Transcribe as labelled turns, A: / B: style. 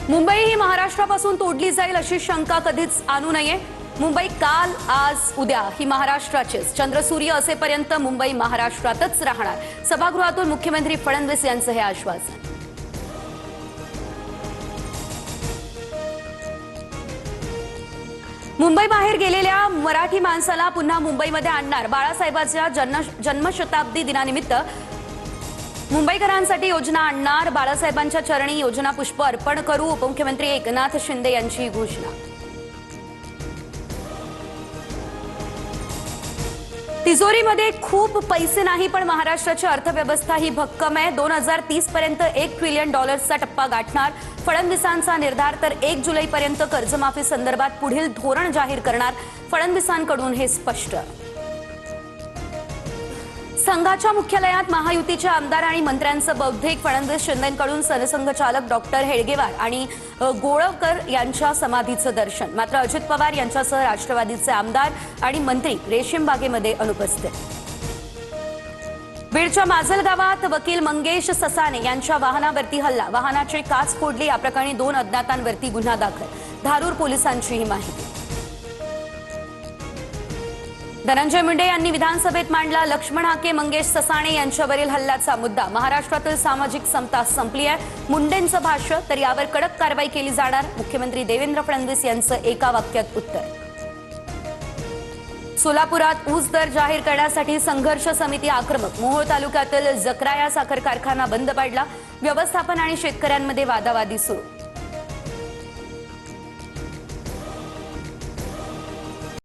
A: मुंबई ही महाराष्ट्रापासून तोडली जाईल अशी शंका कधीच आणू नये। मुंबई काल आज उद्या ही महाराष्ट्राचीच, चंद्रसूर्य असेपर्यंत मुंबई महाराष्ट्रातच राहणार। सभागृहातून मुख्यमंत्री फडणवीस यांचं हे आश्वासन। मुंबई बाहेर गेलेल्या मराठी माणसाला पुन्हा मुंबईमध्ये आणणार। बाळासाहेबांच्या जन्मशताब्दी दिनानिमित्त मुंबईकरांसाठी योजना आणणार। बाळासाहेबांच्या चरणी योजना पुष्प अर्पण करू, उपमुख्यमंत्री एकनाथ शिंदे यांची घोषणा। तिजोरीमध्ये खूप पैसे नाही, पण महाराष्ट्राची अर्थव्यवस्था ही भक्कम आहे। 2030 पर्यंत $1 ट्रिलियन टप्पा गाठणार। फडणवीसांचा निर्धार तर 1 जुलैपर्यंत कर्जमाफी संदर्भात पुढील धोरण जाहीर करणार। फडणवीसांकडून हे स्पष्ट। संघाच्या मुख्यालयात महायुतीच्या आमदार आणि मंत्र्यांचं बौद्धिक। फडणवीस शिंदेंकडून सरसंघचालक डॉक्टर हेडगेवार आणि गोळवकर यांच्या समाधीचं दर्शन। मात्र अजित पवार यांच्यासह राष्ट्रवादीचे आमदार आणि मंत्री रेशीम बागेमध्ये अनुपस्थित। बीडच्या माजल गावात वकील मंगेश ससाने यांच्या वाहनावरती हल्ला, वाहनाची काच फोडली। या प्रकरणी 2 अज्ञातांवरती गुन्हा दाखल। धारूर पोलिसांची ही माहिती। धनंजय मुंडे यांनी विधानसभेत मांडला लक्ष्मण हाके मंगेश ससाणे यांच्यावरील हल्ल्याचा मुद्दा। महाराष्ट्रातील सामाजिक समता संपली आहे, मुंडेंचं भाष्य, तर यावर कडक कारवाई केली जाणार। मुख्यमंत्री देवेंद्र फडणवीस यांचं एका वाक्यात उत्तर। सोलापुरात ऊस दर जाहीर करण्यासाठी संघर्ष समिती आक्रमक। मोहोळ तालुक्यातील जकराया साखर कारखाना बंद पाडला। व्यवस्थापन आणि शेतकऱ्यांमध्ये वादावादी सुरू।